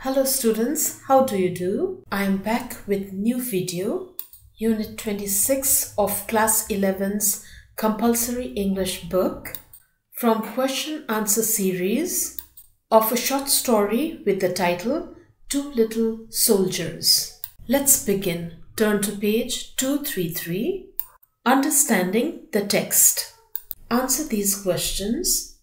Hello students, how do you do? I am back with new video, Unit 26 of Class 11's Compulsory English book from question answer series of a short story with the title Two Little Soldiers. Let's begin. Turn to page 233. Understanding the text. Answer these questions.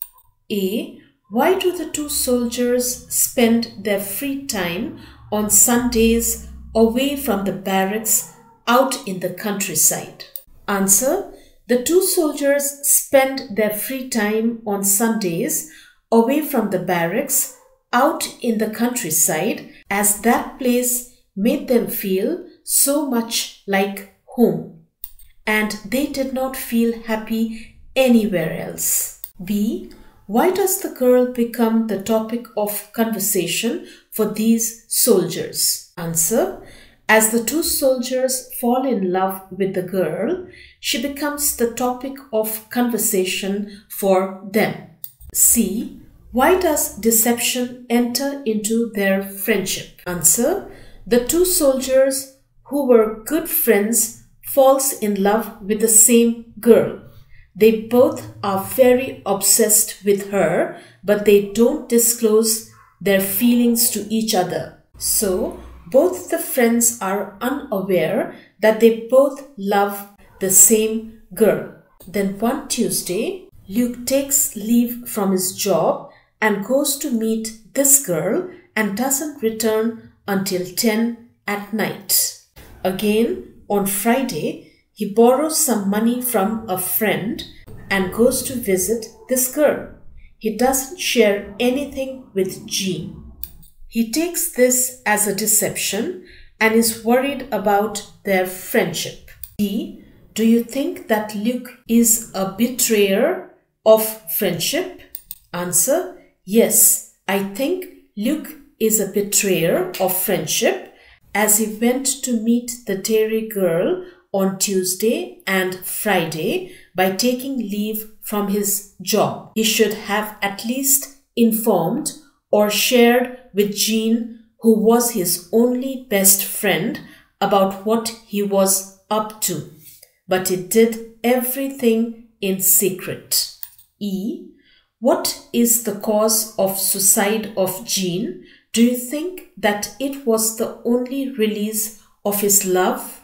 A. Why do the two soldiers spend their free time on Sundays away from the barracks out in the countryside? Answer. The two soldiers spend their free time on Sundays away from the barracks out in the countryside as that place made them feel so much like home, and they did not feel happy anywhere else. B. Why does the girl become the topic of conversation for these soldiers? Answer. As the two soldiers fall in love with the girl, she becomes the topic of conversation for them. C. Why does deception enter into their friendship? Answer. The two soldiers who were good friends falls in love with the same girl. They both are very obsessed with her, but they don't disclose their feelings to each other. So, both the friends are unaware that they both love the same girl. Then one Tuesday, Luke takes leave from his job and goes to meet this girl and doesn't return until 10 at night. Again, on Friday, he borrows some money from a friend and goes to visit this girl. He doesn't share anything with Jean. He takes this as a deception and is worried about their friendship. D. Do you think that Luke is a betrayer of friendship? Answer. Yes, I think Luke is a betrayer of friendship as he went to meet the dairy girl on Tuesday and Friday by taking leave from his job. He should have at least informed or shared with Jean, who was his only best friend, about what he was up to. But he did everything in secret. E. What is the cause of suicide of Jean? Do you think that it was the only release of his love?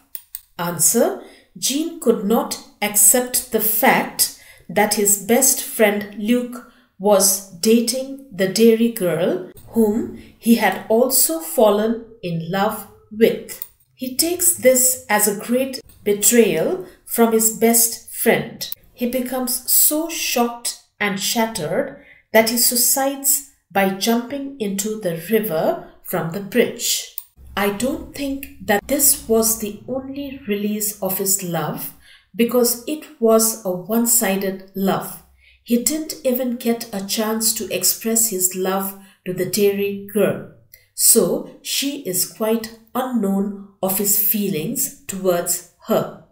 Answer. Jean could not accept the fact that his best friend Luke was dating the dairy girl whom he had also fallen in love with. He takes this as a great betrayal from his best friend. He becomes so shocked and shattered that he suicides by jumping into the river from the bridge. I don't think that this was the only release of his love because it was a one-sided love. He didn't even get a chance to express his love to the dairy girl. So she is quite unknown of his feelings towards her.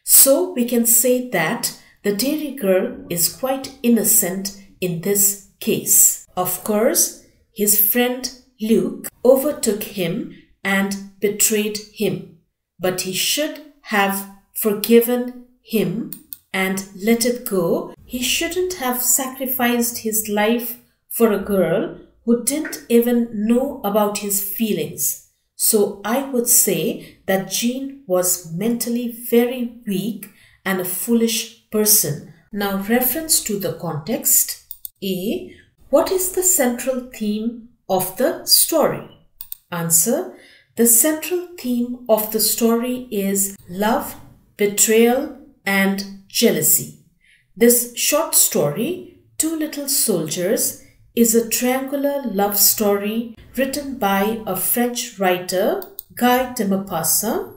So we can say that the dairy girl is quite innocent in this case. Of course, his friend Luke overtook him and betrayed him, but he should have forgiven him and let it go. He shouldn't have sacrificed his life for a girl who didn't even know about his feelings. So I would say that Jean was mentally very weak and a foolish person. Now reference to the context. A. What is the central theme of the story? Answer. The central theme of the story is love, betrayal, and jealousy. This short story, Two Little Soldiers, is a triangular love story written by a French writer, Guy de Maupassant.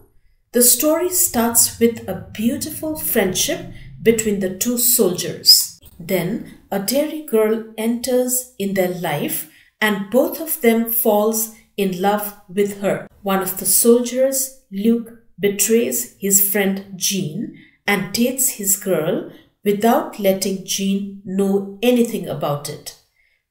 The story starts with a beautiful friendship between the two soldiers. Then a dairy girl enters in their life and both of them falls in love with her. One of the soldiers, Luke, betrays his friend Jean and dates his girl without letting Jean know anything about it.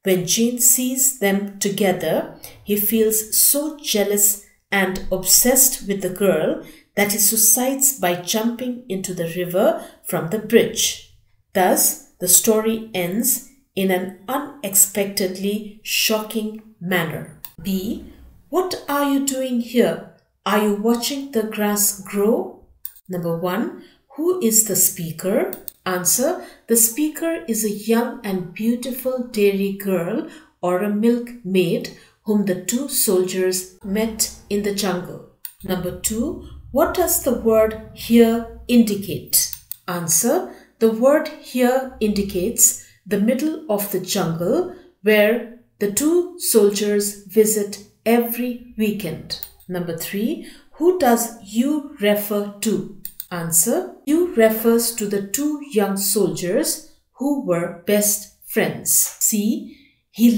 When Jean sees them together, he feels so jealous and obsessed with the girl that he suicides by jumping into the river from the bridge. Thus, the story ends in an unexpectedly shocking manner. B. What are you doing here? Are you watching the grass grow? Number 1. Who is the speaker? Answer. The speaker is a young and beautiful dairy girl or a milkmaid whom the two soldiers met in the jungle. Number 2. What does the word here indicate? Answer. The word here indicates the middle of the jungle where the two soldiers visit every weekend. Number 3. Who does you refer to? Answer. You refers to the two young soldiers who were best friends. See, he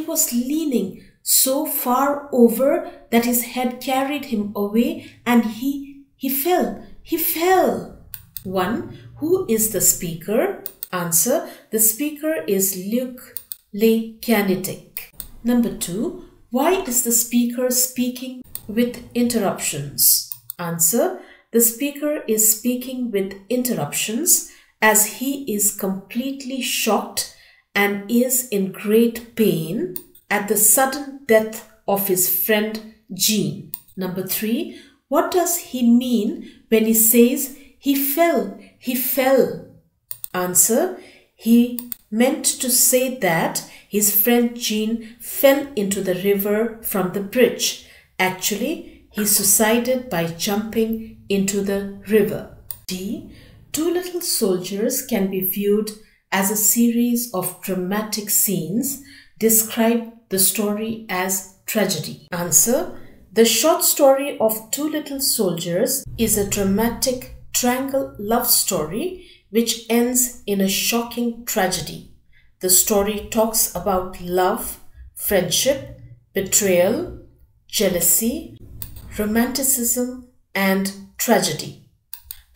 was leaning so far over that his head carried him away and he fell. 1. Who is the speaker? Answer. The speaker is Luc Le Canitic. Number 2. Why is the speaker speaking with interruptions? Answer. The speaker is speaking with interruptions as he is completely shocked and is in great pain at the sudden death of his friend Jean. Number 3. What does he mean when he says he fell? Answer. He meant to say that his friend Jean fell into the river from the bridge. Actually, he suicided by jumping into the river. D. Two Little Soldiers can be viewed as a series of dramatic scenes. Describe the story as tragedy. Answer. The short story of Two Little Soldiers is a dramatic triangle love story which ends in a shocking tragedy. The story talks about love, friendship, betrayal, jealousy, romanticism, and tragedy.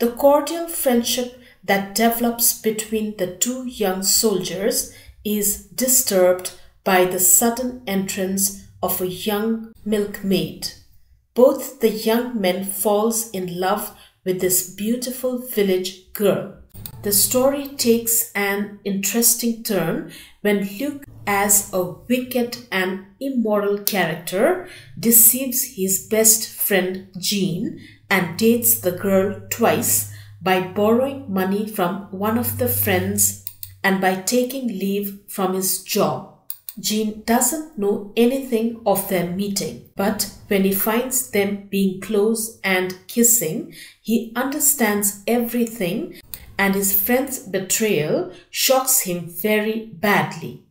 The cordial friendship that develops between the two young soldiers is disturbed by the sudden entrance of a young milkmaid. Both the young men falls in love with this beautiful village girl. The story takes an interesting turn when Luc, as a wicked and immoral character, deceives his best friend Jean and dates the girl twice by borrowing money from one of the friends and by taking leave from his job. Jean doesn't know anything of their meeting, but when he finds them being close and kissing, he understands everything and his friend's betrayal shocks him very badly.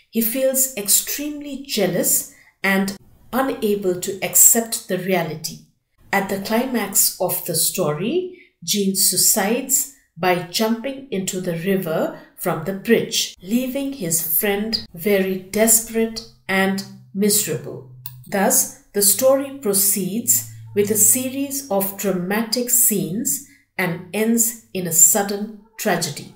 He feels extremely jealous and unable to accept the reality. At the climax of the story, Jean suicides by jumping into the river from the bridge, leaving his friend very desperate and miserable. Thus, the story proceeds with a series of dramatic scenes and ends in a sudden tragedy.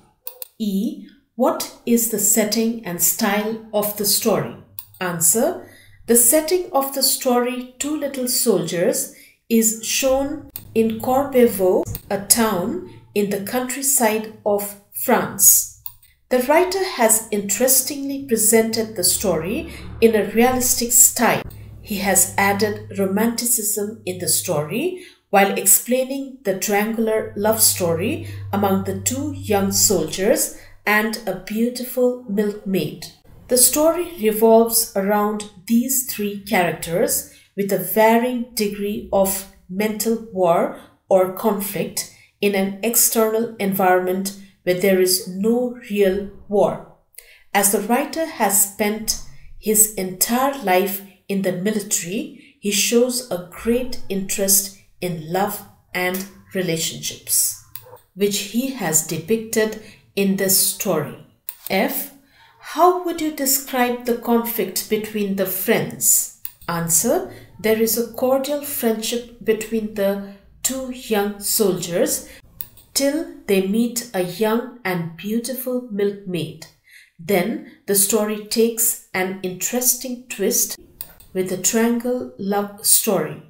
E. What is the setting and style of the story? Answer. The setting of the story Two Little Soldiers is shown in Courbevoie, a town in the countryside of France. The writer has interestingly presented the story in a realistic style. He has added romanticism in the story while explaining the triangular love story among the two young soldiers and a beautiful milkmaid. The story revolves around these three characters with a varying degree of mental war or conflict in an external environment where there is no real war. As the writer has spent his entire life in the military, he shows a great interest in love and relationships, which he has depicted in this story. F. How would you describe the conflict between the friends? Answer. There is a cordial friendship between the two young soldiers till they meet a young and beautiful milkmaid. Then the story takes an interesting twist with a triangle love story.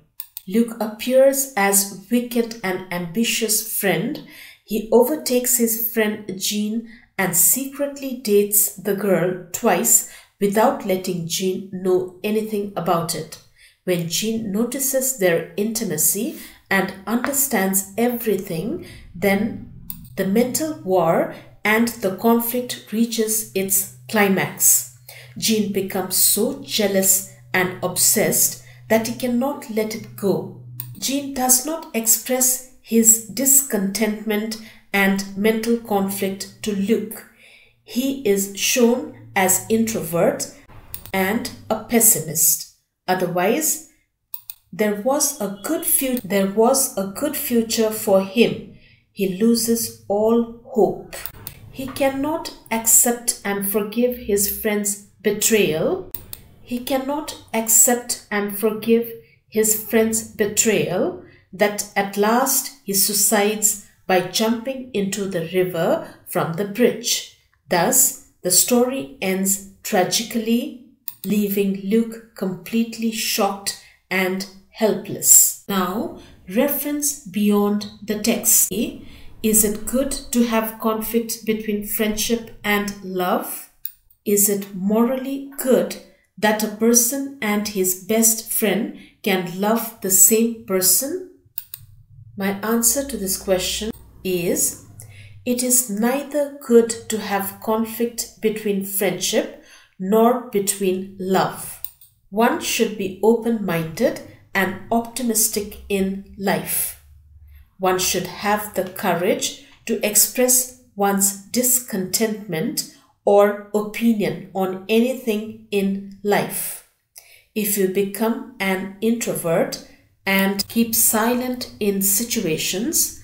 Luke appears as wicked and ambitious friend. He overtakes his friend Jean and secretly dates the girl twice without letting Jean know anything about it. When Jean notices their intimacy and understands everything, then the mental war and the conflict reaches its climax. Jean becomes so jealous and obsessed that he cannot let it go. Jean does not express his discontentment and mental conflict to Luke. He is shown as introvert and a pessimist. Otherwise, there was a good future for him. He loses all hope. He cannot accept and forgive his friend's betrayal. That at last he suicides by jumping into the river from the bridge. Thus, the story ends tragically, leaving Luke completely shocked and helpless. Now, reference beyond the text. Is it good to have conflict between friendship and love? Is it morally good that a person and his best friend can love the same person? My answer to this question is, it is neither good to have conflict between friendship nor between love. One should be open-minded and optimistic in life. One should have the courage to express one's discontentment or opinion on anything in life. If you become an introvert and keep silent in situations,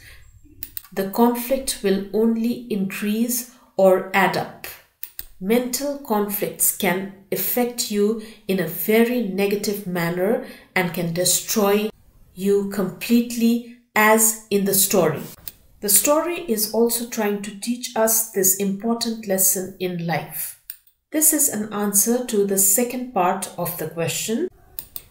the conflict will only increase or add up. Mental conflicts can affect you in a very negative manner and can destroy you completely, as in the story. The story is also trying to teach us this important lesson in life. This is an answer to the second part of the question.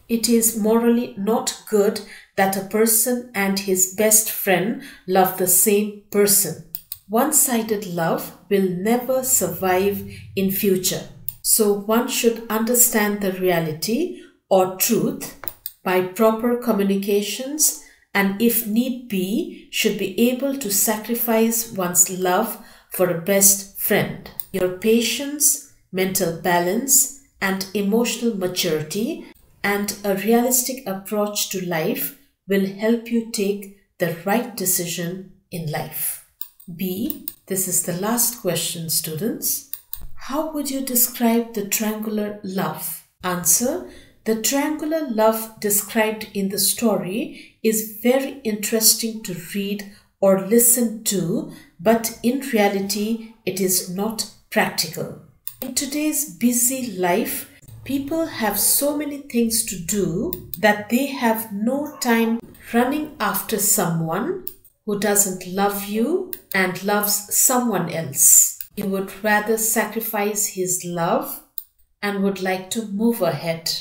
It is morally not good that a person and his best friend love the same person. One-sided love will never survive in future. So one should understand the reality or truth by proper communications, and if need be, should be able to sacrifice one's love for a best friend. Your patience, mental balance, and emotional maturity and a realistic approach to life will help you take the right decision in life. B. This is the last question, students. How would you describe the triangular love? Answer. The triangular love described in the story is very interesting to read or listen to, but in reality, it is not practical. In today's busy life, people have so many things to do that they have no time running after someone who doesn't love you and loves someone else. He would rather sacrifice his love and would like to move ahead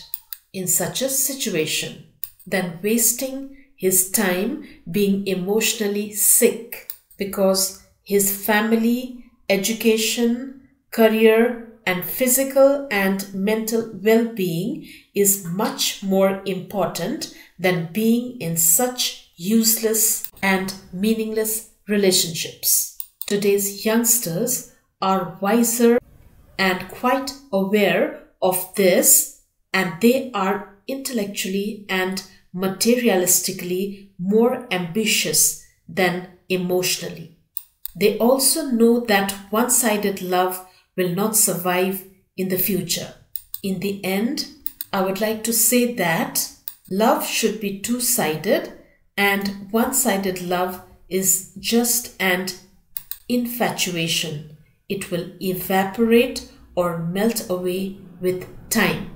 in such a situation than wasting his time being emotionally sick because his family, education, career, and physical and mental well-being is much more important than being in such useless and meaningless relationships. Today's youngsters are wiser and quite aware of this, and they are intellectually and materialistically more ambitious than emotionally. They also know that one-sided love will not survive in the future. In the end, I would like to say that love should be two-sided, and one-sided love is just an infatuation. It will evaporate or melt away with time.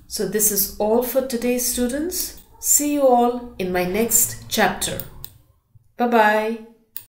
So this is all for today, students. See you all in my next chapter. Bye-bye.